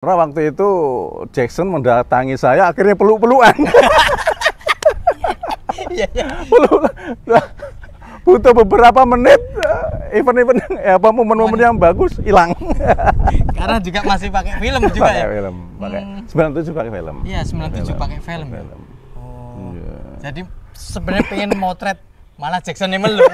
Karena waktu itu Jackson mendatangi saya, akhirnya peluk-pelukan. Butuh beberapa menit, event-event momen-momen yang bagus hilang. Karena juga masih pakai film juga ya. Film, pakai 97 pakai film. Iya, 97 pakai film. Oh. Yeah. Jadi sebenarnya pengen motret malah Jackson yang meluk.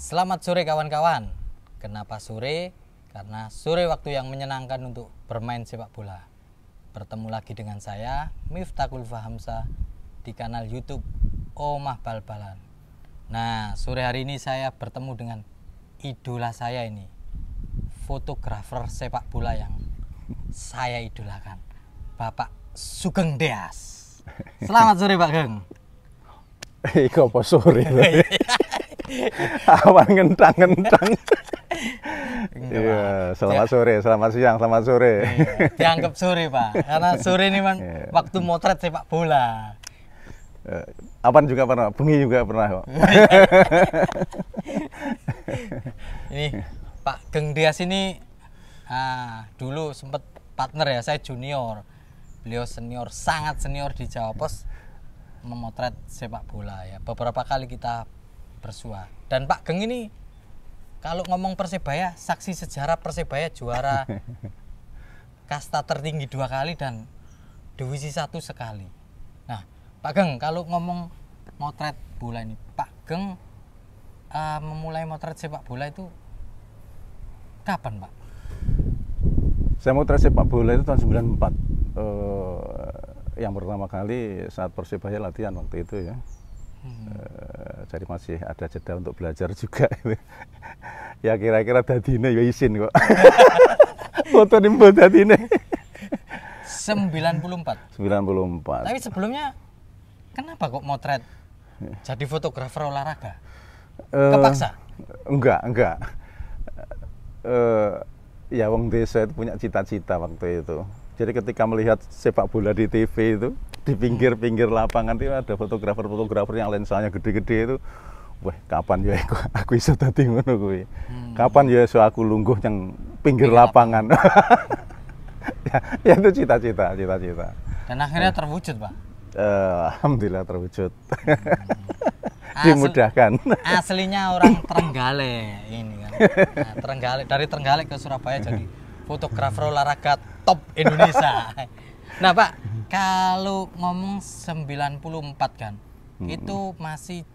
Selamat sore kawan-kawan. Kenapa sore? Karena sore waktu yang menyenangkan untuk bermain sepak bola. Bertemu lagi dengan saya, Miftahul Fahamsa, di kanal YouTube Omah Bal-Balan. Nah, sore hari ini saya bertemu dengan idola saya ini, fotografer sepak bola yang saya idolakan, Bapak Sugeng Deas. Selamat sore Pak Geng. Iko apa sore? Awan ngentang-ngentang. Iya, selamat sore, selamat siang, selamat sore. Iya, dianggap sore Pak, karena sore ini memang waktu motret sepak bola. Awan juga pernah, bengi juga pernah kok. Ini Pak Geng Deas ini dulu sempat partner ya, saya junior, beliau senior, sangat senior di Jawa Pos memotret sepak bola ya. Beberapa kali kita bersua. Dan Pak Geng ini kalau ngomong Persebaya, saksi sejarah Persebaya juara kasta tertinggi 2 kali dan divisi 1 sekali. Nah, Pak Geng kalau ngomong motret bola ini, Pak Geng memulai motret sepak bola itu kapan, Pak? Saya motret sepak bola itu tahun 94. Yang pertama kali saat Persebaya latihan waktu itu ya. Jadi masih ada jeda untuk belajar juga. Ya kira-kira dadine ya isin kok. Foto nimbo dadine. 94. Tapi sebelumnya kenapa kok motret jadi fotografer olahraga? Kepaksa? Enggak. Ya wong desa itu punya cita-cita waktu itu. Jadi ketika melihat sepak bola di TV itu, di pinggir-pinggir lapangan itu ada fotografer-fotografer yang lensanya gede-gede itu. Wah, kapan ya aku iso dadi ngono kuwi. Kapan ya iso aku lungguh yang pinggir lapangan. Ya itu cita-cita. Dan akhirnya terwujud, Pak. Alhamdulillah terwujud. Dimudahkan. Aslinya orang Trenggalek ini kan. Nah, Trenggalek, dari Trenggalek ke Surabaya jadi fotografer olahraga top Indonesia. Nah Pak, kalau ngomong 94 kan, itu masih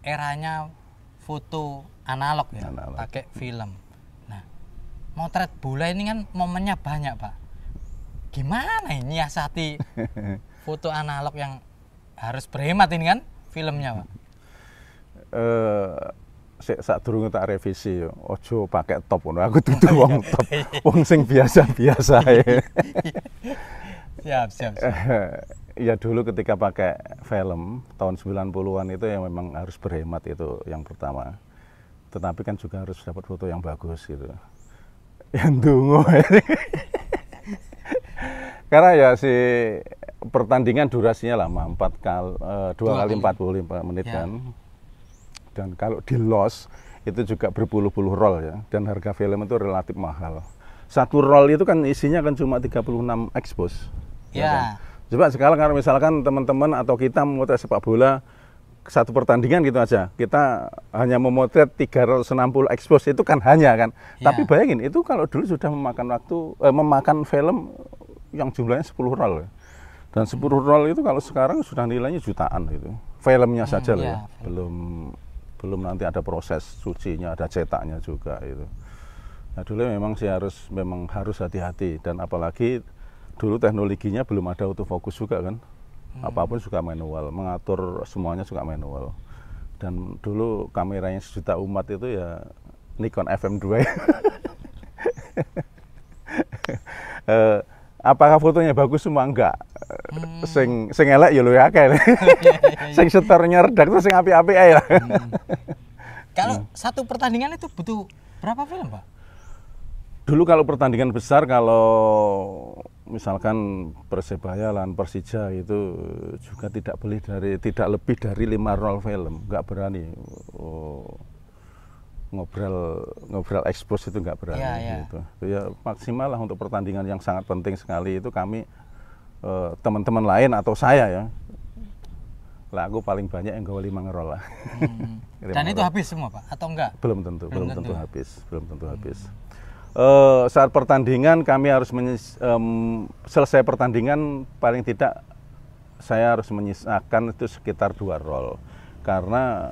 eranya foto analog ya, pakai film. Nah, motret bola ini kan momennya banyak Pak. Gimana ini nyiasati foto analog yang harus berhemat ini kan filmnya Pak? Saat durung tak revisi yo, ojo pakai top ngono. Aku dudu wong top, wong sing biasa-biasa ae. Siap. Ya dulu ketika pakai film tahun 90-an itu yang memang harus berhemat, itu yang pertama. Tetapi kan juga harus dapat foto yang bagus gitu. Yang dungo. Karena ya si pertandingan durasinya lama, 2 kali 45 menit ya. Kan. Dan kalau di loss itu juga berpuluh-puluh roll ya, dan harga film itu relatif mahal. Satu roll itu kan isinya kan cuma 36 expose. Ya. Kan? Coba sekarang kalau misalkan teman-teman atau kita memotret sepak bola satu pertandingan gitu aja, kita hanya memotret 360 expose itu kan hanya kan. Ya. Tapi bayangin itu kalau dulu sudah memakan memakan film yang jumlahnya 10 roll. Ya. Dan 10 roll itu kalau sekarang sudah nilainya jutaan gitu. Filmnya saja loh ya. Belum nanti ada proses sucinya, ada cetaknya juga itu. Nah dulu memang harus hati-hati, dan apalagi dulu teknologinya belum ada autofocus juga kan. Apapun suka manual, mengatur semuanya suka manual. Dan dulu kameranya sejuta umat itu ya Nikon FM2. Apakah fotonya bagus semua? Enggak. Sing elek ya luwih akeh. Sing setornya redak terus sing apik-apik ae lah. Kalau satu pertandingan itu butuh berapa film, Pak? Dulu kalau pertandingan besar, kalau misalkan Persebaya lawan Persija itu juga tidak lebih dari 5 roll film, nggak berani. Ngobrol ekspos itu nggak berani gitu. Ya maksimal lah untuk pertandingan yang sangat penting sekali itu kami teman-teman lain atau saya ya. Lah aku paling banyak yang gawe 5 ngerol lah. Dan itu habis semua Pak atau enggak? Belum tentu habis. Saat pertandingan kami harus selesai pertandingan paling tidak saya harus menyisakan itu sekitar 2 roll karena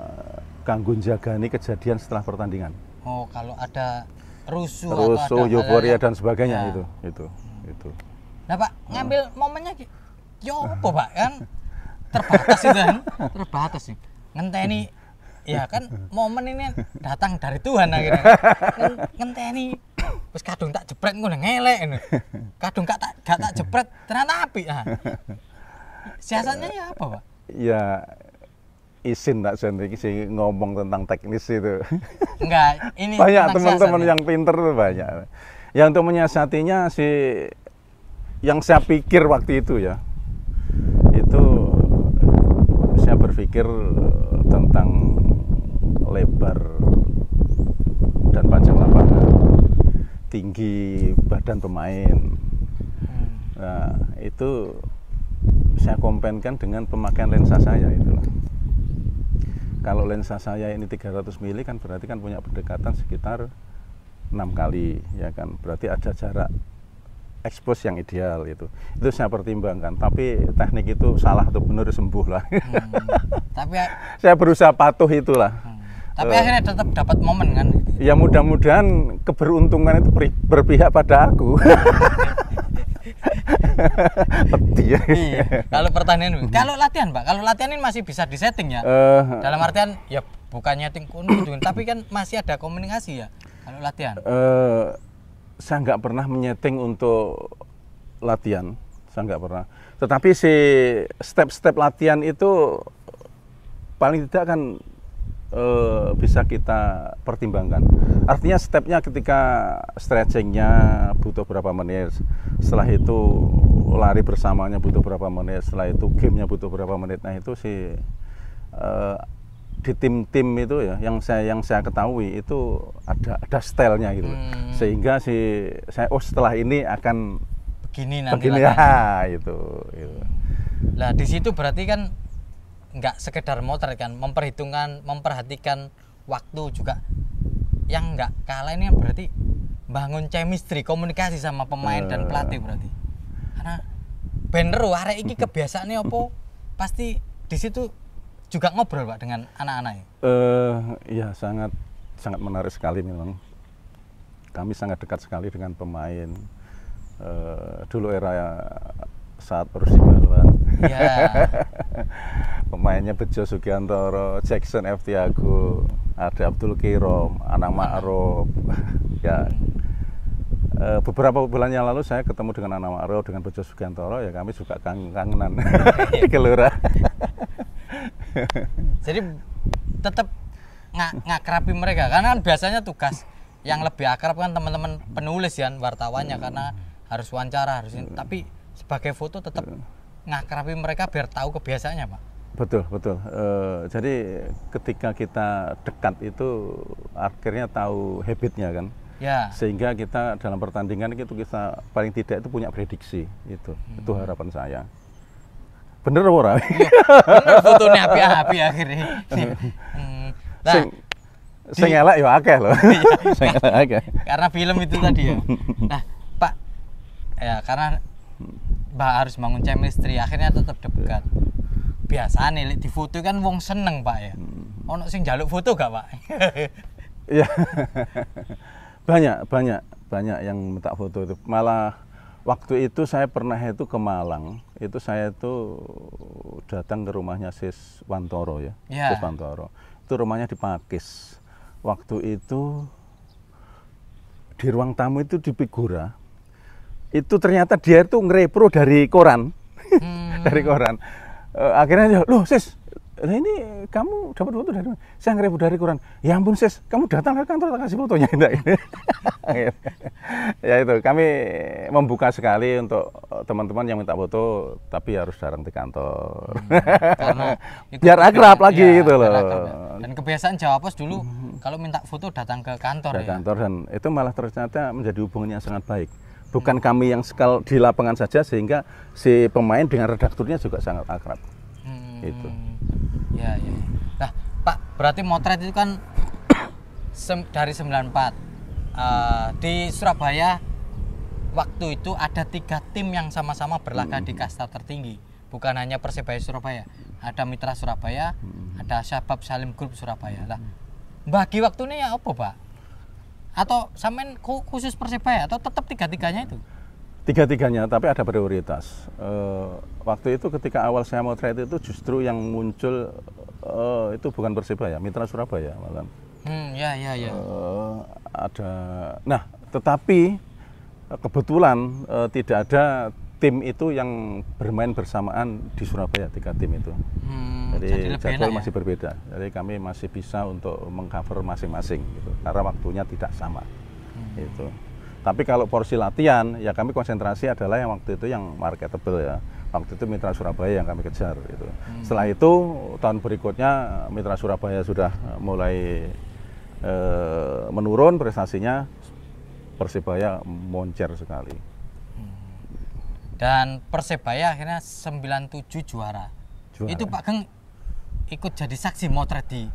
ganggu jagani kejadian setelah pertandingan. Oh, kalau ada rusuh atau ada euforia dan sebagainya ya. itu. Nah Pak, ngambil momennya yo apa Pak kan terbatas itu kan, terbatas sih. Ngenteni ya kan momen ini datang dari Tuhan akhirnya. Ngenteni wis kadung tak jepret ngono ngelek ngono. Kadung gak tak jepret ternyata apik. Siasatnya ya apa Pak? Ya izin tak sendiri sih ngomong tentang teknis itu. Enggak, ini banyak teman-teman yang pinter tuh banyak. Yang untuk menyiasatinya sih yang saya pikir waktu itu ya. Itu saya berpikir tentang lebar dan panjang lapangan, tinggi badan pemain. Nah, itu saya kompenkan dengan pemakaian lensa saya itulah. Kalau lensa saya ini 300 mili kan berarti kan punya pendekatan sekitar 6 kali ya kan, berarti ada jarak ekspos yang ideal itu saya pertimbangkan, tapi teknik itu salah atau benar sembuh lah. Tapi saya berusaha patuh itulah. Tapi akhirnya tetap dapat momen kan? Ya mudah-mudahan keberuntungan itu berpihak pada aku. Iya. Kalau pertandingan, kalau latihan Pak, kalau latihan ini masih bisa disetting ya. Dalam artian ya bukan nyeting kunjung, tapi kan masih ada komunikasi ya kalau latihan. Saya nggak pernah menyeting untuk latihan, saya nggak pernah. Tetapi si step-step latihan itu paling tidak kan bisa kita pertimbangkan. Artinya stepnya ketika stretchingnya butuh berapa menit, setelah itu lari bersamanya butuh berapa menit, setelah itu gamenya butuh berapa menit. Nah itu sih di tim-tim itu ya yang saya ketahui itu ada stylenya gitu. Sehingga saya setelah ini akan begini nanti ya itu. Lah di situ berarti kan nggak sekedar motret kan, memperhatikan waktu juga. Yang nggak kalah ini berarti bangun chemistry, komunikasi sama pemain dan pelatih berarti. Karena bener arek iki kebiasaannya apa pasti di situ juga ngobrol Pak dengan anak-anak. Ya sangat menarik sekali memang. Kami sangat dekat sekali dengan pemain. Dulu era saat Persibaluan. Ya. Pemainnya Bejo Sugiantoro, Jackson F. Tiago, ada Abdul Kirom, Anang Ma'ruf. Ya. Beberapa bulan yang lalu saya ketemu dengan Anang Ma'ruf, dengan Bejo Sugiantoro, ya kami juga kangenan di Gelora. Jadi tetap ngakrapi mereka, karena kan biasanya tugas yang lebih akrab kan teman-teman penulis ya, wartawannya, karena harus wawancara, tapi sebagai foto tetap ngakrapi mereka biar tahu kebiasaannya Pak. Betul. Jadi ketika kita dekat itu akhirnya tahu habitnya kan. Ya. Sehingga kita dalam pertandingan itu kita paling tidak itu punya prediksi itu. Itu harapan saya. Bener ora? Bener, fotonya api-api akhirnya. Sing elek ya akeh loh. Sing elek akeh. Karena film itu tadi ya. Nah, Pak, ya karena Mbak harus bangun chemistry, akhirnya tetap dekat. Biasa nih di foto kan wong seneng Pak ya. Ono sing njaluk foto gak Pak? Iya. banyak yang minta foto itu. Malah waktu itu saya pernah itu ke Malang. Itu saya itu datang ke rumahnya Sis Wantoro ya. Sis Wantoro. Itu rumahnya di Pakis. Waktu itu di ruang tamu itu di Figura. Itu ternyata dia itu ngerepro dari koran. Dari koran. Akhirnya loh Sis, Lah ini kamu dapat foto dari mana? Saya nge-review dari koran. Ya ampun Sis, kamu datang ke kantor tak kasih fotonya enggak? Ya itu, kami membuka sekali untuk teman-teman yang minta foto, tapi harus datang di kantor. Karena Biar akrab lagi ya, gitu loh. Dan kebiasaan Jawa Pos dulu kalau minta foto datang ke kantor Ke ya. kantor, dan itu malah ternyata menjadi hubungan yang sangat baik. Bukan kami yang sekal di lapangan saja, sehingga si pemain dengan redakturnya juga sangat akrab. Itu. Ya, ya. Nah, Pak, berarti motret itu kan dari 94. Di Surabaya waktu itu ada 3 tim yang sama-sama berlaga di kasta tertinggi. Bukan hanya Persebaya Surabaya, ada Mitra Surabaya, ada Syabab Salim Group Surabaya. Lah, bagi waktunya ya apa, Pak? Atau sampean khusus Persebaya atau tetap 3-3-nya itu? 3-3-nya, tapi ada prioritas. Waktu itu ketika awal saya motret itu justru yang muncul itu bukan Persebaya, Mitra Surabaya malah. Ya. Ada. Nah, tetapi kebetulan tidak ada tim itu yang bermain bersamaan di Surabaya, 3 tim itu. Jadi jadwal masih berbeda. Jadi kami masih bisa untuk mengcover masing-masing gitu, karena waktunya tidak sama. Itu. Tapi kalau porsi latihan, ya kami konsentrasi adalah yang waktu itu yang marketable ya. Waktu itu Mitra Surabaya yang kami kejar gitu. Setelah itu tahun berikutnya Mitra Surabaya sudah mulai menurun prestasinya, Persebaya moncer sekali. Dan Persebaya akhirnya 97 juara. Itu Pak Geng ikut jadi saksi motret di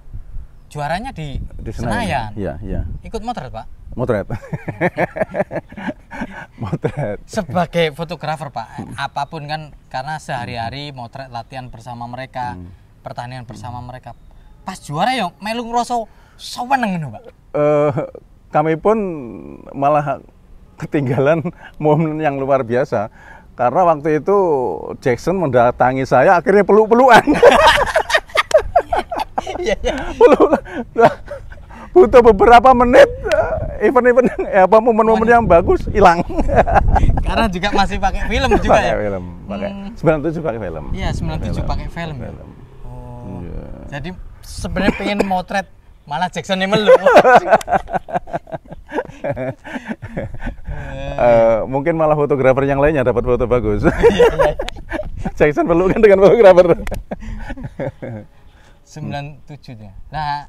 juaranya di Senayan. Iya. Ikut motret, Pak? Motret. Motret. Sebagai fotografer, Pak, apapun kan karena sehari-hari motret latihan bersama mereka, pertandingan bersama mereka. Pas juara ya melu ngrasa seneng ngono, Pak. Kami pun malah ketinggalan momen yang luar biasa. Karena waktu itu Jackson mendatangi saya, akhirnya peluk-pelukan. Butuh beberapa menit, event-event momen-momen yang bagus hilang. Karena juga masih pakai film juga ya. Film, pakai 97 pakai film. Iya, 97 pakai film. Oh. Yeah. Jadi sebenarnya pengen motret, malah Jackson yang meluk. Mungkin malah fotografer yang lainnya dapat foto bagus. Jackson pelukan dengan fotografer. 97 ya. Nah,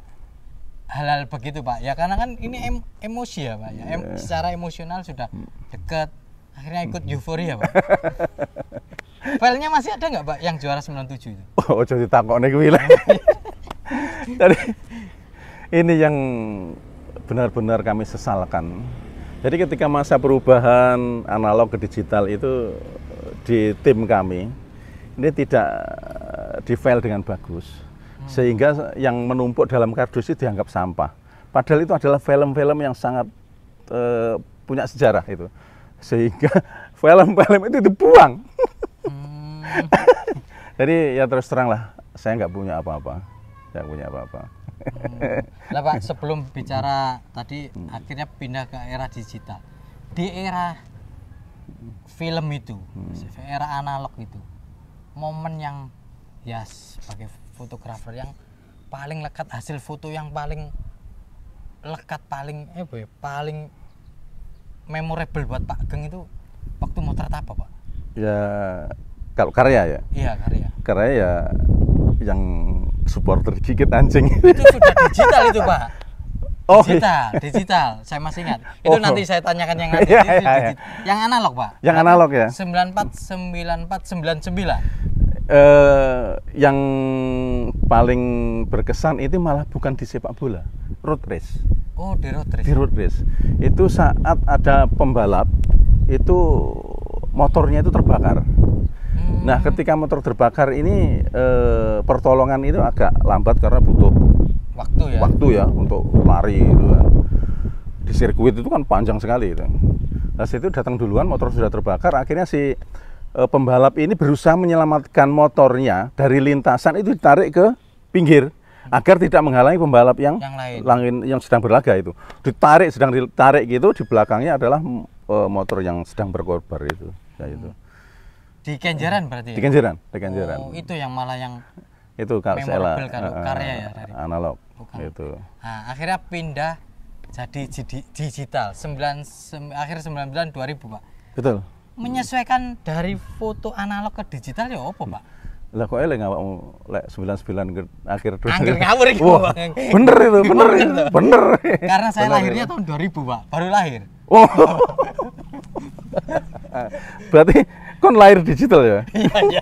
hal-hal begitu Pak ya, karena kan ini emosi ya Pak ya, secara emosional sudah dekat, akhirnya ikut euforia Pak. Filenya masih ada nggak Pak yang juara 97 itu? Oh, jadi takokne kuwi lah. Jadi ini yang benar-benar kami sesalkan. Jadi ketika masa perubahan analog ke digital itu di tim kami ini tidak di-file dengan bagus. Sehingga yang menumpuk dalam kardus itu dianggap sampah. Padahal itu adalah film-film yang sangat punya sejarah itu. Sehingga film-film itu dibuang. Jadi ya terus terang lah, saya nggak punya apa-apa. Lah Pak, sebelum bicara tadi akhirnya pindah ke era digital. Di era film itu, era analog itu, momen yang ya sebagai fotografer yang paling lekat, hasil foto yang paling lekat, paling paling memorable buat Pak Geng itu waktu motret apa Pak? Ya kalau karya ya. Iya, karya. Karya ya yang supporter gigit anjing. Itu sudah digital itu Pak. Oh, digital. Saya masih ingat. Itu nanti saya tanyakan yang nanti. Yang analog Pak. Yang analog ya. 94, 99. Yang paling berkesan itu malah bukan di sepak bola, road race. Oh, di road race. Di road race. Itu saat ada pembalap itu motornya itu terbakar. Nah, ketika motor terbakar ini pertolongan itu agak lambat karena butuh waktu ya untuk lari gitu kan. Di sirkuit itu kan panjang sekali itu. Nah, situ datang duluan, motor sudah terbakar, akhirnya si pembalap ini berusaha menyelamatkan motornya dari lintasan itu, ditarik ke pinggir agar tidak menghalangi pembalap yang lain yang sedang berlaga itu. Sedang ditarik gitu, di belakangnya adalah motor yang sedang berkorbar itu. Ya itu. Di Kenjeran berarti. Di Kenjeran. Oh, itu yang malah yang Itu memorable kalau karya ya dari analog. bukan. Itu. Nah, akhirnya pindah jadi digital akhir 99 2000 Pak. Betul. Menyesuaikan dari foto analog ke digital ya apa Pak? Lah kok eleng awakmu lek 99 ke akhir 2000. Angger ngawur iki. Wah, bener itu, bener. Bener. Karena saya Bener lahirnya itu. tahun 2000 Pak, baru lahir. Oh. Berarti kon lahir digital ya? Iya, iya.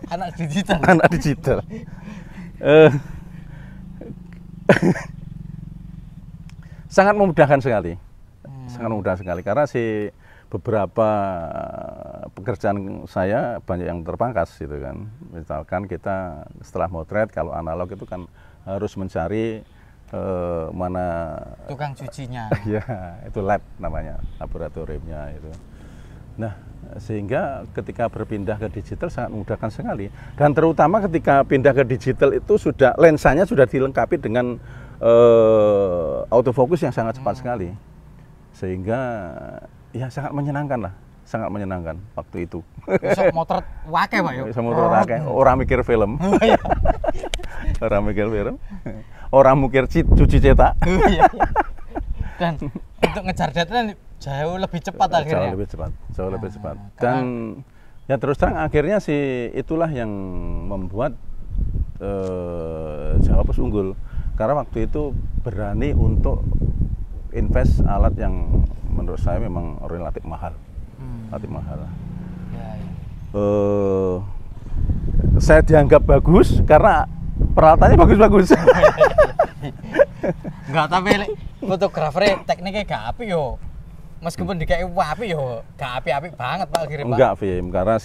Anak digital. Anak digital. Sangat memudahkan sekali. Sangat mudah sekali karena beberapa pekerjaan saya banyak yang terpangkas gitu kan. Misalkan kita setelah motret kalau analog itu kan harus mencari mana Tukang cucinya. ya itu lab namanya, laboratoriumnya itu. Nah, sehingga ketika berpindah ke digital sangat memudahkan sekali. Dan terutama ketika pindah ke digital itu sudah lensanya sudah dilengkapi dengan autofocus yang sangat cepat sekali. Sehingga ya sangat menyenangkan lah, sangat menyenangkan waktu itu. Besok motret wake Pak ya. Bisa motret wake, orang mikir film. Orang mikir film. Orang mikir cuci cetak. Dan untuk ngejar deadline jauh lebih cepat akhirnya. Jauh lebih cepat, jauh lebih cepat. Dan ya terus terang akhirnya itulah yang membuat Jawa Pos unggul. Karena waktu itu berani untuk invest alat yang menurut saya memang relatif mahal. Relatif mahal. Ya, ya. Saya dianggap bagus karena peralatannya bagus-bagus. Enggak, tapi fotografer tekniknya gak api yo. Meskipun dikai api yo, gak api-api banget Pak akhirnya Pak. Enggak, Vim, karena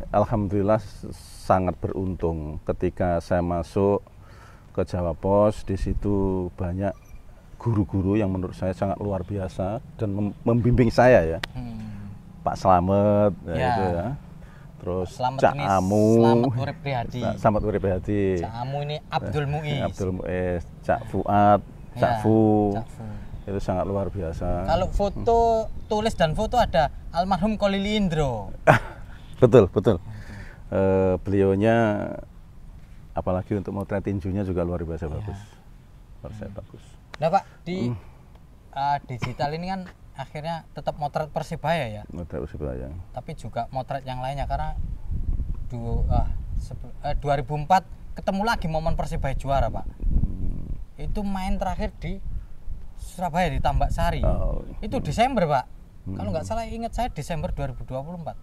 alhamdulillah sangat beruntung ketika saya masuk ke Jawa Pos. Di situ banyak guru-guru yang menurut saya sangat luar biasa dan membimbing saya ya. Pak Slamet ya. Itu ya. Terus Cak Amu, Slamet Urip Prihadi. Slamet Urip Prihadi. Cak Amu ini Abdul Muiz. Abdul Muiz, Cak Fuad, Cak Fu. Itu sangat luar biasa. Kalau foto, tulis dan foto ada almarhum Kolili Indro. Betul, betul. Beliaunya apalagi untuk motret tinjunya juga luar biasa bagus. Luar biasa bagus. Nah Pak, di digital ini kan akhirnya tetap motret Persibaya ya. Motret Persibaya. Tapi juga motret yang lainnya karena 2004 ketemu lagi momen Persibaya juara Pak. Itu main terakhir di Surabaya di Tambak Sari. Itu Desember Pak. Kalau nggak salah ingat saya Desember 2024.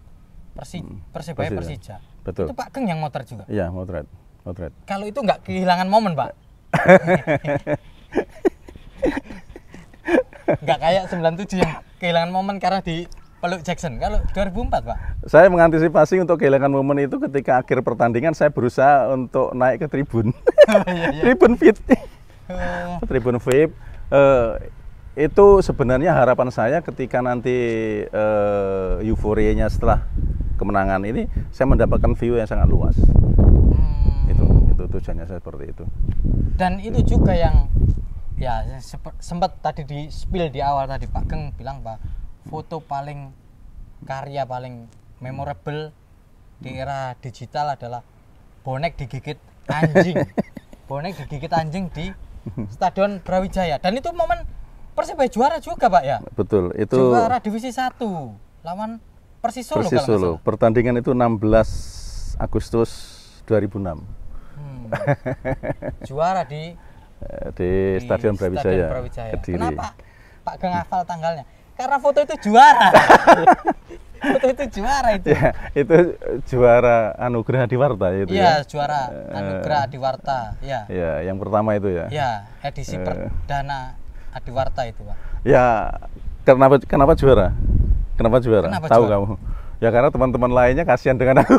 Persibaya Persija. Betul. Itu Pak Geng yang motret juga. Iya, motret. Kalau itu nggak kehilangan momen Pak. Nggak kayak 97 yang kehilangan momen karena di peluk Jackson. Kalau 2004 Pak. Saya mengantisipasi untuk kehilangan momen itu ketika akhir pertandingan saya berusaha untuk naik ke tribun. Tribun VIP. Tribun VIP. Itu sebenarnya harapan saya ketika nanti euforianya setelah kemenangan ini saya mendapatkan view yang sangat luas. Itu tujuannya saya seperti itu. Dan itu juga yang ya sempat tadi di spill di awal tadi Pak Geng bilang Pak, foto paling karya paling memorable di era digital adalah bonek digigit anjing. Bonek digigit anjing di Stadion Brawijaya. Dan itu momen Persibaya juara juga Pak ya? Betul, itu juara divisi 1 lawan Persis Solo. Persis Solo. Pertandingan itu 16 Agustus 2006. Juara di Stadion Brawijaya. Kenapa Pak Geng hafal tanggalnya? Karena foto itu juara. Foto itu juara itu. Ya, itu juara Anugerah Adiwarta itu. Iya, juara Anugerah Adiwarta. Ya. Ya, yang pertama itu ya. Ya, edisi perdana Adiwarta itu, Pak. Ya, kenapa juara? Kenapa juara? Tahu kamu? Ya karena teman-teman lainnya kasihan dengan aku.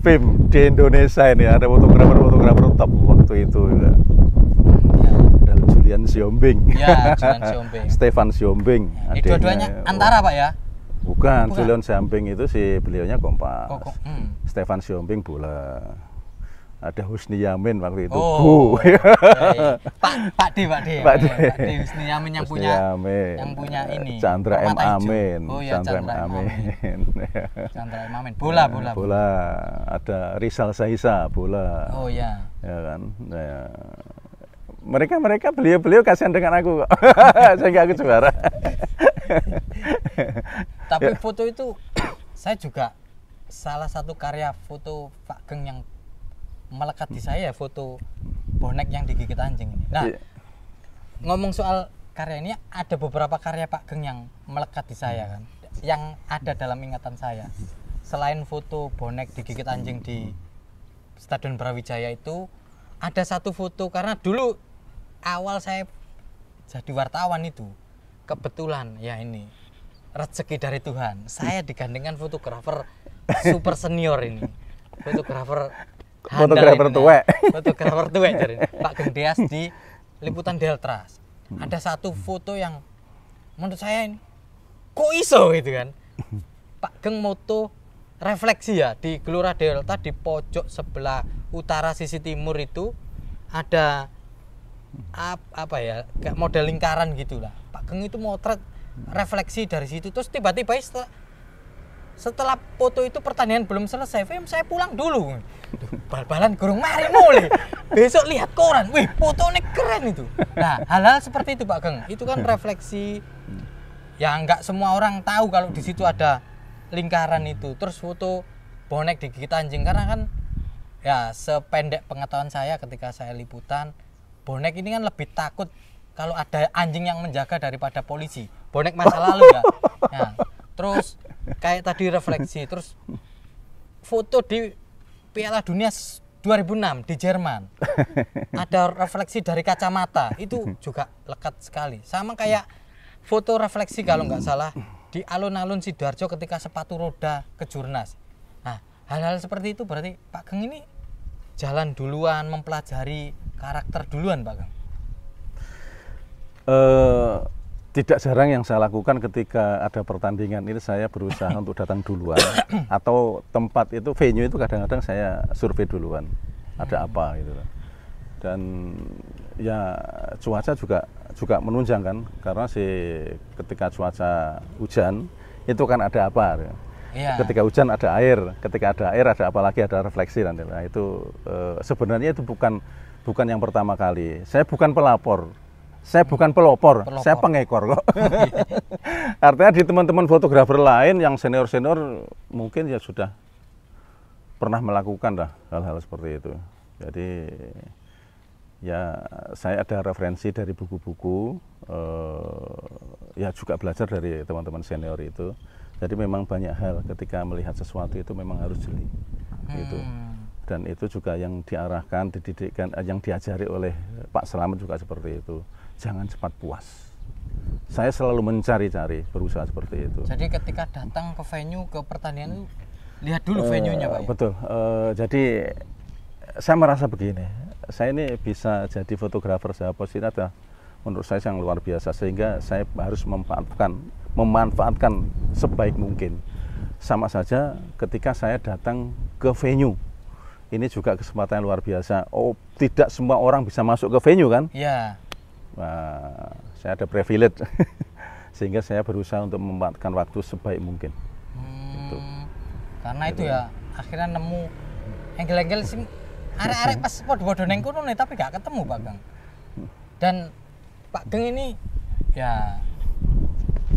Film di Indonesia ini ada fotografer top waktu itu juga. Ada Julian Siombing. Ya, Julian Siombing. Stefan Siombing. Ini dua-duanya antara Pak ya? Bukan, Julian Siombing itu beliaunya kompas. Stefan Siombing bola. ada Husni Yamin waktu itu. Oh, Bu. iya, iya. Pak D. Pak D. Husni Yamin yang Husni punya Yamin. yang punya ini. Chandra M. Permata Hijau. Amin. Oh iya, Chandra M. Amin. Chandra M. Amin. Bola. Bola. Ada Rizal Saisa, bola. Oh iya. Ya kan. Nah, mereka beliau kasihan dengan aku kok. Sehingga aku juara. Tapi foto itu saya juga salah satu karya foto Pak Geng yang melekat di saya, foto bonek yang digigit anjing ini. Nah, ngomong soal karya ini, ada beberapa karya Pak Geng yang melekat di saya kan, yang ada dalam ingatan saya. Selain foto bonek digigit anjing di Stadion Brawijaya itu, ada satu foto, karena dulu awal saya jadi wartawan itu, kebetulan ya ini rezeki dari Tuhan, saya digandengkan fotografer super senior ini, fotografer tuwek. Fotografer tuwek dari Pak Geng Deas di Liputan Deltras. Ada satu foto yang menurut saya ini kok iso gitu kan. Pak Geng moto refleksi ya di Gelora Delta, di pojok sebelah utara sisi timur itu ada apa ya, kayak model lingkaran gitulah. Pak Geng itu motret refleksi dari situ, terus tiba-tiba setelah foto itu pertandingan belum selesai, saya pulang dulu. Bal-balan gurung mari mulai. Besok lihat koran, wih fotonya keren itu. Nah, hal-hal seperti itu Pak Geng, itu kan refleksi. Ya nggak semua orang tahu kalau di situ ada lingkaran itu. Terus foto bonek digigit anjing, karena kan ya sependek pengetahuan saya ketika saya liputan, bonek ini kan lebih takut kalau ada anjing yang menjaga daripada polisi. Bonek masa lalu ya. Ya. Terus kayak tadi refleksi, terus foto di Piala Dunia 2006 di Jerman ada refleksi dari kacamata, itu juga lekat sekali. Sama kayak foto refleksi kalau nggak salah di alun-alun Sidoarjo ketika sepatu roda ke Jurnas. Nah, hal-hal seperti itu berarti Pak Geng ini jalan duluan, mempelajari karakter duluan Pak Geng. Tidak jarang yang saya lakukan ketika ada pertandingan itu saya berusaha untuk datang duluan, atau tempat itu, venue itu kadang-kadang saya survei duluan ada apa gitu. Dan ya cuaca juga menunjang kan, karena ketika cuaca hujan itu kan ada apa. Iya. Ketika hujan ada air, ketika ada air ada apa lagi, ada refleksi nanti. Nah, itu sebenarnya itu bukan yang pertama kali. Saya bukan pelapor. Saya bukan pelopor, saya pengekor kok. Artinya di teman-teman fotografer lain yang senior-senior mungkin ya sudah pernah melakukan lah hal-hal seperti itu. Jadi ya saya ada referensi dari buku-buku, ya juga belajar dari teman-teman senior itu. Jadi memang banyak hal ketika melihat sesuatu itu memang harus jeli. Gitu. Dan itu juga yang diarahkan, dididikkan, yang diajari oleh Pak Slamet juga seperti itu. Jangan cepat puas. Saya selalu mencari-cari, berusaha seperti itu. Jadi ketika datang ke venue, ke pertandingan itu lihat dulu venue-nya Pak. Betul. Jadi saya merasa begini, saya ini bisa jadi fotografer Zappos ini ada menurut saya yang luar biasa, sehingga saya harus memanfaatkan sebaik mungkin. Sama saja ketika saya datang ke venue, ini juga kesempatan yang luar biasa. Oh, tidak semua orang bisa masuk ke venue kan? Iya. Nah, saya ada privilege sehingga saya berusaha untuk memanfaatkan waktu sebaik mungkin. Gitu. Karena itu ya akhirnya nemu enggel-enggel sing arek-arek pas podo-podo neng kono nih, tapi gak ketemu Pak Geng. Dan Pak Geng ini ya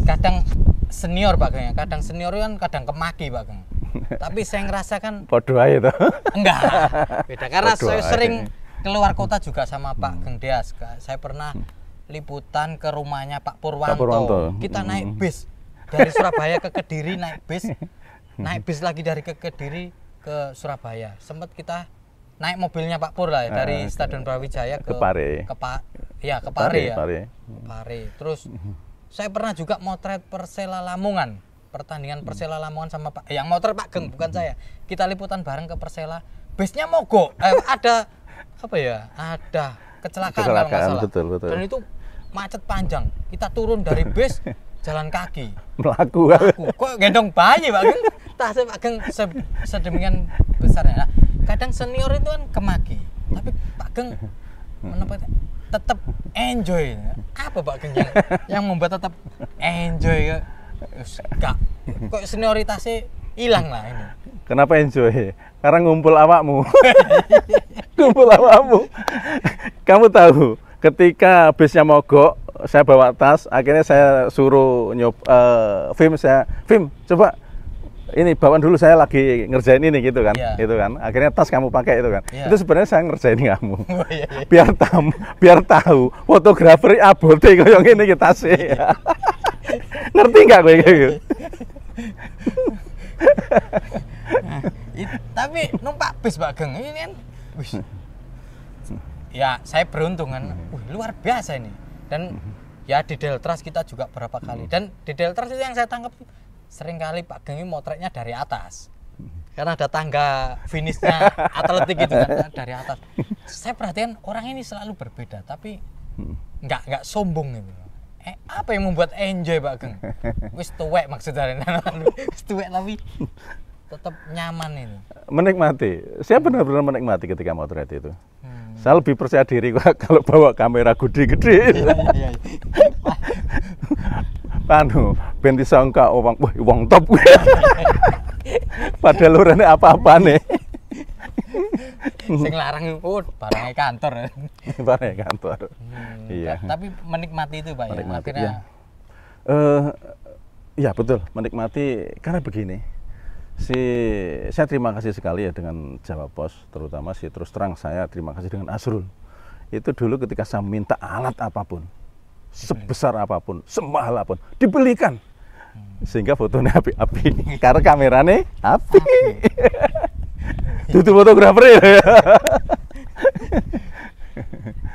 kadang senior Pak Geng, kadang senior kan kadang kemaki Pak Geng. Tapi saya ngerasakan podo ae to. Enggak, beda karena Podo saya ae. sering keluar kota juga sama Pak Geng Deas. Saya pernah liputan ke rumahnya Pak Purwanto. Kita naik bis dari Surabaya ke Kediri, naik bis lagi dari ke Kediri ke Surabaya. Sempat kita naik mobilnya Pak Pur lah ya, dari Stadion Brawijaya ke Pare. Ke Pare ya. Pare. Pare. Terus saya pernah juga motret Persela Lamongan. Pertandingan Persela Lamongan sama Pak, yang motret Pak Geng bukan saya. Kita liputan bareng ke Persela. Bisnya mogok. Ada apa ya? Ada kecelakaan kalau nggak salah. Betul. Dan itu macet panjang. Kita turun dari bis jalan kaki. Melaku. Kok gendong bayi Pak Geng? Tasnya Pak Geng sedemikian besarnya. Nah, kadang senior itu kan kemaki, tapi Pak Geng tetap enjoy. Apa Pak Geng yang membuat tetap enjoy? Enggak, kok senioritasnya hilang lah ini. Kenapa enjoy? Karena ngumpul awakmu. Ngumpul awakmu. Kamu tahu, ketika bisnya mogok, saya bawa tas, akhirnya saya suruh Vim, coba ini bawaan dulu, saya lagi ngerjain ini gitu kan, gitu kan. Akhirnya tas kamu pakai itu kan. Itu sebenarnya saya ngerjain kamu. Biar tahu fotografer abote koyo ngene iki tasnya. Ngerti nggak kowe gitu? Tapi numpak bis Pak Geng ini kan, ya saya beruntung kan, luar biasa ini. Dan ya di Deltras kita juga berapa kali, dan di Deltras itu yang saya tangkap sering kali Pak Geng ini motretnya dari atas, karena ada tangga finishnya atletik gitu kan, dari atas. Saya perhatikan orang ini selalu berbeda, tapi nggak sombong gitu. Apa yang membuat enjoy Pak Geng? Wis tuwek maksudnya, wis tuwek tapi tetap nyaman ini. Menikmati. Saya benar-benar menikmati ketika motret itu. Saya lebih percaya diri kalau bawa kamera gede-gede. Panu, ben disangka wong top. Padahal lurane apa-apa nih. Sing larang barangnya kantor. Barangnya kantor. Iya. Tapi menikmati itu Pak menikmati, ya. Akhirnya ya betul, menikmati karena begini. Saya terima kasih sekali ya dengan Jawa Pos, terutama terus terang saya terima kasih dengan Asrul. Itu dulu ketika saya minta alat apapun, sebesar apapun, semahal apapun, dibelikan. Sehingga fotonya api-api, karena kameranya api. Tutup fotografer ya.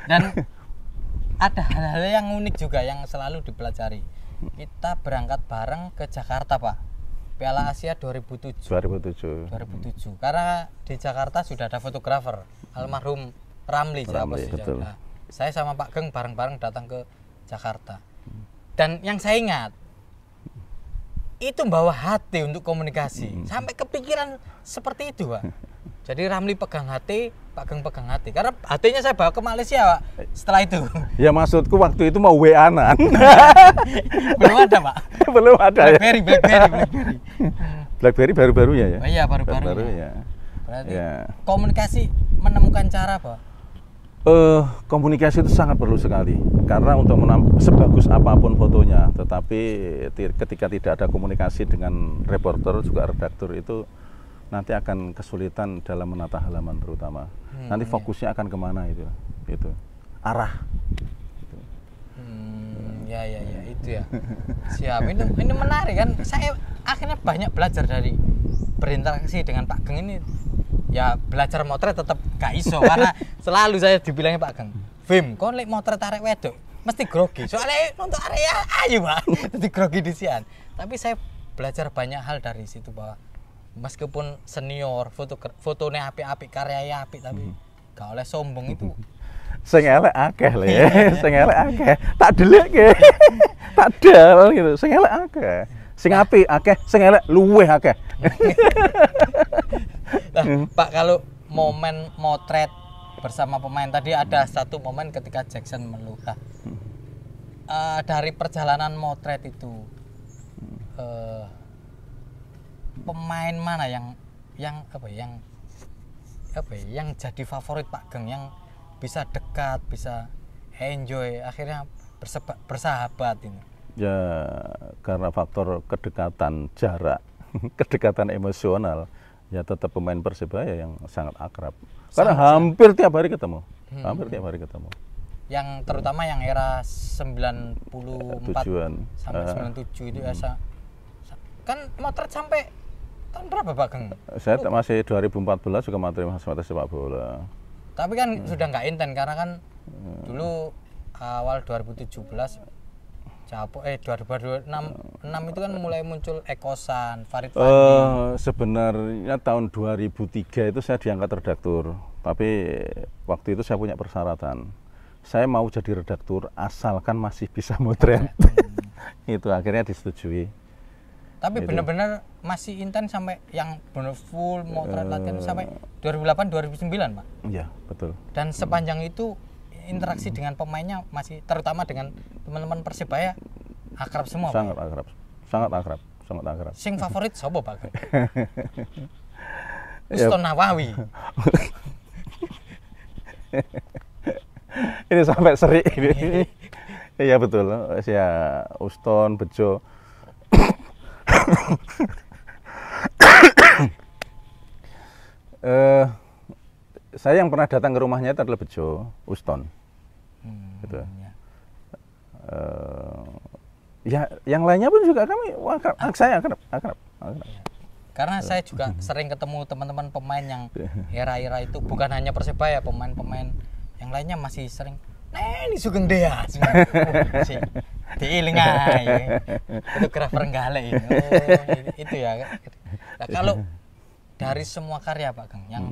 Dan ada hal-hal yang unik juga yang selalu dipelajari. Kita berangkat bareng ke Jakarta Pak, Piala Asia 2007. Karena di Jakarta sudah ada fotografer almarhum Ramli betul. Saya sama Pak Geng bareng-bareng datang ke Jakarta. Dan yang saya ingat itu bawa hati untuk komunikasi. Sampai kepikiran seperti itu Pak. Jadi Ramli pegang hati, Pak Geng pegang hati. Karena hatinya saya bawa ke Malaysia Pak. Setelah itu. Ya maksudku waktu itu mau WA-an. Belum ada Pak. Belum ada. Blackberry. Blackberry baru-barunya ya. Oh iya baru-barunya. Berarti ya. Komunikasi menemukan cara Pak. Komunikasi itu sangat perlu sekali, karena untuk sebagus apapun fotonya, tetapi ketika tidak ada komunikasi dengan reporter juga redaktur itu nanti akan kesulitan dalam menata halaman terutama. Nanti fokusnya akan kemana itu arah. Ya itu ya. Siap. Ini menarik kan. Saya akhirnya banyak belajar dari berinteraksi dengan Pak Geng ini. Ya belajar motret tetap gak iso karena selalu saya dibilangnya Pak Geng, Vim, kau lek motret arek wedok mesti grogi. Soalnya untuk area ayo Pak, jadi grogi di sian. Tapi saya belajar banyak hal dari situ bahwa meskipun senior, fotonya api-api, karyanya api, tapi gak oleh sombong itu. Sing elek akeh le, sing elek akeh. Tak delekke. Tak del gitu. Sing elek akeh. Sing api akeh, sing elek luweh akeh. Nah, Pak, kalau momen motret bersama pemain tadi ada satu momen ketika Jackson meluka. Dari perjalanan motret itu pemain mana yang jadi favorit Pak Geng, yang bisa dekat, bisa enjoy, akhirnya bersahabat ini? Ya karena faktor kedekatan jarak, kedekatan emosional, ya tetap pemain Persebaya yang sangat akrab. Karena hampir tiap hari ketemu. Yang terutama yang era 94 sampai 97 itu ya, kan motret sampai tahun berapa Pak Geng? Saya masih 2014 juga motret sepak bola. Tapi kan sudah nggak inten karena kan dulu awal 2017 2026 itu kan mulai muncul Ekosan, Farid Fandi. Sebenarnya tahun 2003 itu saya diangkat redaktur, tapi waktu itu saya punya persyaratan. Saya mau jadi redaktur asalkan masih bisa motret. Itu akhirnya disetujui. Tapi benar-benar masih intens sampai yang benar full motret latihan sampai 2008 2009, Pak. Iya, betul. Dan sepanjang itu interaksi dengan pemainnya masih, terutama dengan teman-teman Persebaya, akrab semua, Sangat Pak. akrab. Sangat akrab, sangat akrab. Sing favorit sapa, Pak? Uston Nawawi. Ini sampai seri ini. Iya betul, ya Uston, Bejo. Saya yang pernah datang ke rumahnya itu adalah Bejo, Uston. Gitu. Ya. Ya, yang lainnya pun juga kami, saya akrab. Karena saya juga sering ketemu teman-teman pemain yang era-era itu, bukan hanya Persebaya, pemain-pemain yang lainnya masih sering ini Sugeng Dea. Diiling aja. Fotografer Nggale ini. Itu ya. Nah, kalau dari semua karya Pak Geng yang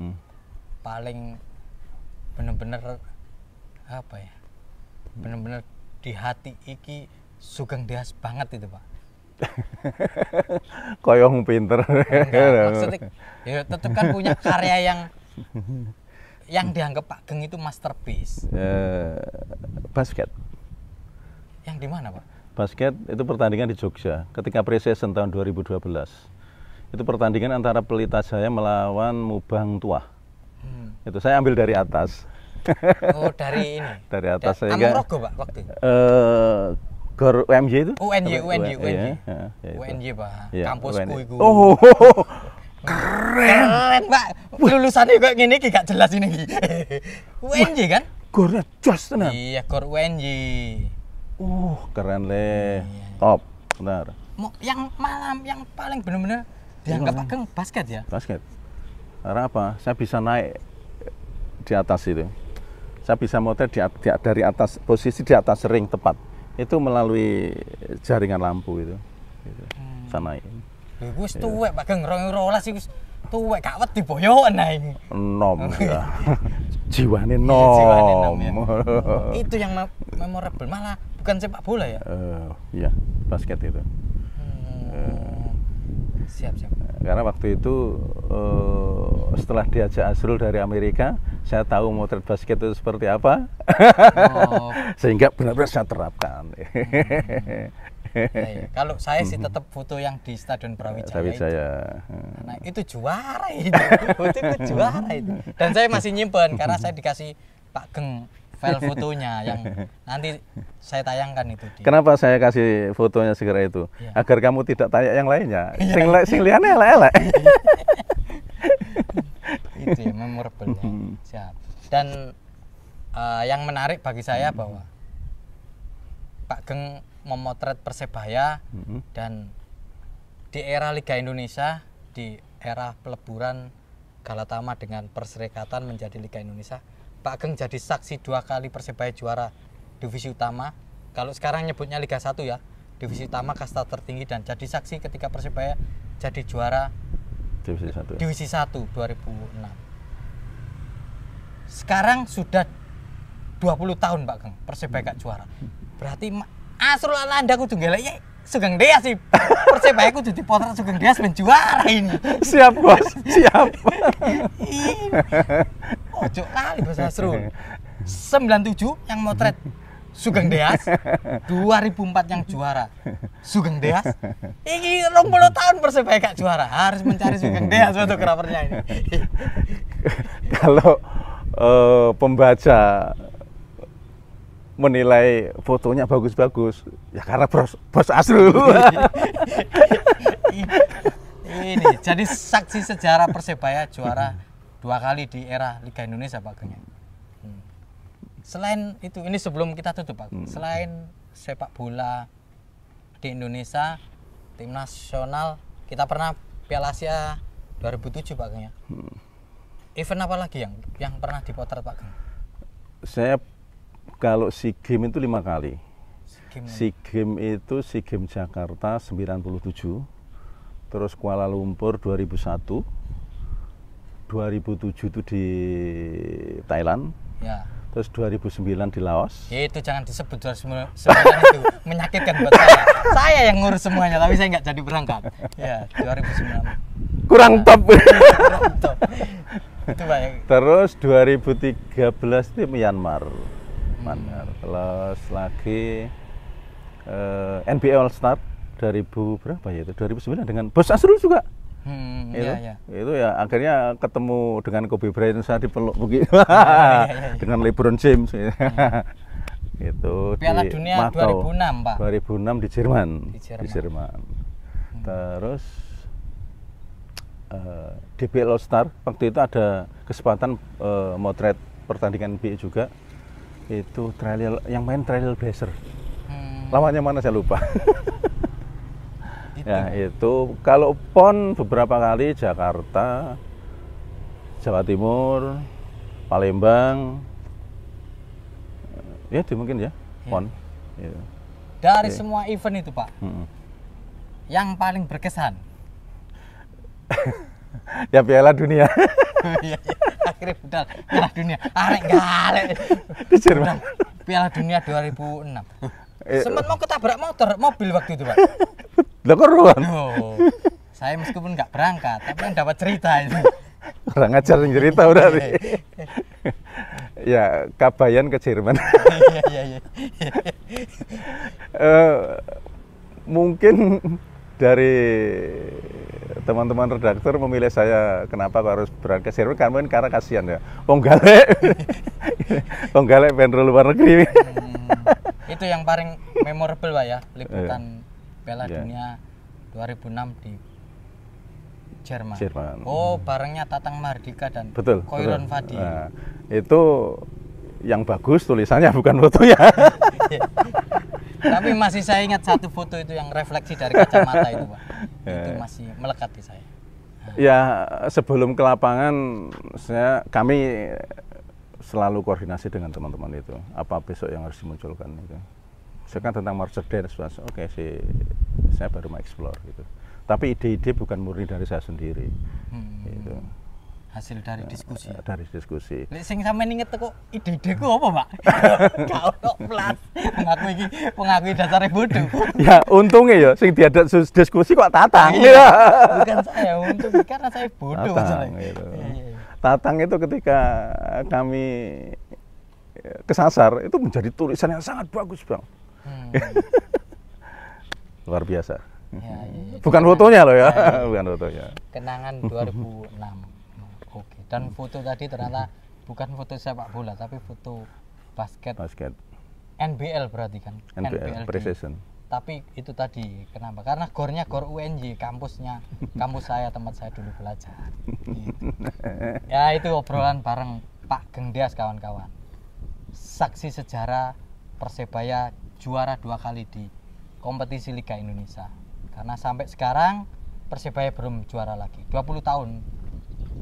paling benar-benar apa ya? Benar-benar di hati iki Sugeng Deas banget itu, Pak. Koyong pinter. Enggak, maksudnya ya tetap kan punya karya yang dianggap Pak Geng itu masterpiece. Basket. Yang di mana, Pak? Basket itu pertandingan di Jogja ketika pre-season tahun 2012. Itu pertandingan antara Pelita Jaya melawan Mubang Tuah. Itu saya ambil dari atas. Oh, dari ini. Dari atas sehingga Amrogo, Pak, waktu itu. Gor UMY itu? UNY. Ya, UNY, Pak. Ya, Kampusku UNY. itu. Oh, Keren, Pak. Lulusannya kok ngene iki gak jelas ini. UNY kan? Gornya jos tenan. Iya, Gor UNY. Keren le. Top, benar. Yang paling benar-benar dianggap Pak Geng basket ya? Basket. Karena apa? Saya bisa naik di atas itu. Saya bisa motret dari atas, posisi di atas ring tepat. Itu melalui jaringan lampu itu. Gitu. Saya naik. Lha wis tuwek Pak Geng 2012 wis tuwek gak wedi boyoan nah ini. Nom ya. Jiwane Iya, nom. jiwane nom ya. Itu yang memorable, malah bukan sepak bola ya? Iya, basket itu. Siap. Karena waktu itu setelah diajak Azrul dari Amerika, saya tahu motret basket itu seperti apa. Sehingga benar-benar saya terapkan. Ya. Kalau saya sih tetap foto yang di Stadion Brawijaya. Nah, itu juara itu. Foto itu juara itu. Dan saya masih nyimpen karena saya dikasih Pak Geng file fotonya yang nanti saya tayangkan itu. Kenapa saya kasih fotonya segera itu? Ya. Agar kamu tidak tanya yang lainnya. Sing liane elek-elek. Itu ya, memorable ya. Siap. Dan yang menarik bagi saya bahwa Pak Geng memotret Persebaya dan di era Liga Indonesia, di era peleburan Galatama dengan Perserikatan menjadi Liga Indonesia, Pak Geng jadi saksi 2 kali Persebaya juara divisi utama. Kalau sekarang nyebutnya Liga 1 ya, divisi utama kasta tertinggi, dan jadi saksi ketika Persebaya jadi juara divisi 1 2006. Sekarang sudah 20 tahun Pak Geng Persebaya gak juara. Berarti Asrul Alanda kudu ngelek Sugeng Deas sih. Persebaya kudu dipotret Sugeng Deas ben juara ini. Siap, Bos. Siap. Ojo kali Bos Asrul. 97 yang motret Sugeng Deas, 2004 yang juara Sugeng Deas. Iki 20 tahun Persebaya gak juara, harus mencari Sugeng Deas fotografernya ini. Kalau pembaca menilai fotonya bagus-bagus, ya karena bos Asrul. Ini jadi saksi sejarah Persebaya juara 2 kali di era Liga Indonesia Pak Geng. Selain itu, ini sebelum kita tutup Pak, selain sepak bola di Indonesia, tim nasional kita pernah Piala Asia 2007 Pak Geng ya. Event apa lagi yang pernah dipotret Pak Geng? Saya kalau SEA Games itu 5 kali. SEA Games itu SEA Games Jakarta 97, terus Kuala Lumpur 2001, 2007 itu di Thailand, ya. terus 2009 di Laos. Ya, itu jangan disebut 2009 itu menyakitkan buat saya. Saya yang ngurus semuanya, tapi saya nggak jadi berangkat. Ya, 2009. Kurang top. Kurang top. Itu baik. Terus 2013 di Myanmar. Terus lagi NBA All Star 2000 berapa ya itu? 2009 dengan Bos Asrul juga. Itu ya akhirnya ketemu dengan Kobe Bryant, saya dipeluk begitu dengan LeBron James. Itu Piala di Dunia Macau. 2006 Pak. 2006 di Jerman. Di Jerman. Terus DBL All Star waktu itu ada kesempatan motret pertandingan NBA juga. Itu yang main Trailblazer. Lawannya mana saya lupa. Ya itu kalau PON beberapa kali Jakarta, Jawa Timur, Palembang, ya itu mungkin ya PON. Ya. Dari semua event itu Pak, yang paling berkesan? Ya Piala Dunia. Akhirnya budal Piala Dunia. Arek galek. Di Jerman. Piala Dunia 2006. Sempat mau ketabrak mobil waktu itu Pak. Lah kok ruan? Oh, saya meskipun nggak berangkat, tapi yang dapat cerita itu. Orang ngajar cerita berarti. Ya, Kabayan ke Jerman. Iya. Mungkin dari teman-teman redaktur memilih saya kenapa kok harus berangkat ke Jerman karena kasihan ya. Wong galek pengen luar negeri. Itu yang paling memorable Pak ya, liputan Piala Dunia 2006 di Jerman. Oh, barengnya Tatang Mardika dan Koiron Fadi. Nah, itu yang bagus tulisannya bukan fotonya. Tapi masih saya ingat satu foto itu yang refleksi dari kacamata itu Pak. Itu masih melekat di saya. Ya, sebelum ke lapangan kami selalu koordinasi dengan teman-teman itu. Apa besok yang harus dimunculkan itu. Sekarang tentang Mercedes, oke sih, saya baru mau explore gitu. Tapi ide-ide bukan murni dari saya sendiri. Gitu. Hasil dari diskusi. Dari diskusi. Lek sing sampean inget kok ide-ideku apa, Pak? Gak ono plat. Mengakui dasarnya bodoh. Ya, untungnya ya sing diadat diskusi kok Tatang. Iya. Bukan saya, untung karena saya bodoh. Tatang, gitu. Tatang itu ketika kami kesasar itu menjadi tulisan yang sangat bagus, Bang. Luar biasa. Ya. Bukan fotonya loh ya, bukan fotonya. Kenangan 2006. Oke. Dan foto tadi ternyata bukan foto sepak bola, tapi foto basket. NBL berarti kan? NBL Precision. Tapi itu tadi kenapa? Karena gornya gor UNJ, kampus saya, tempat saya dulu belajar. Gitu. Ya itu obrolan bareng Pak Gengdeas kawan-kawan. Saksi sejarah Persebaya juara 2 kali di kompetisi Liga Indonesia. Karena sampai sekarang Persebaya belum juara lagi. 20 tahun.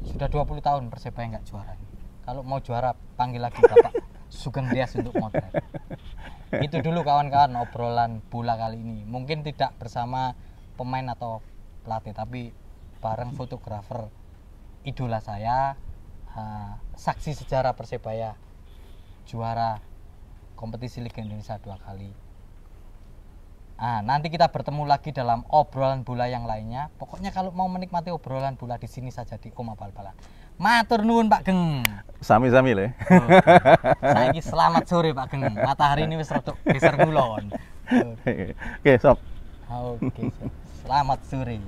Sudah 20 tahun Persebaya nggak juara. Kalau mau juara panggil lagi Bapak Sugeng Dias untuk motret. Itu dulu kawan-kawan obrolan bola kali ini. Mungkin tidak bersama pemain atau pelatih, tapi bareng fotografer idola saya, saksi sejarah Persebaya juara kompetisi Liga Indonesia 2 kali. Nanti kita bertemu lagi dalam obrolan bola yang lainnya. Pokoknya kalau mau menikmati obrolan bola di sini saja di Om Bal-Balan. Matur nuwun Pak Geng. Sami-sami le. Saiki selamat sore Pak Geng. Matahari ini wis rada geser ngulon. Oke, sob. Oke, sob. Selamat sore.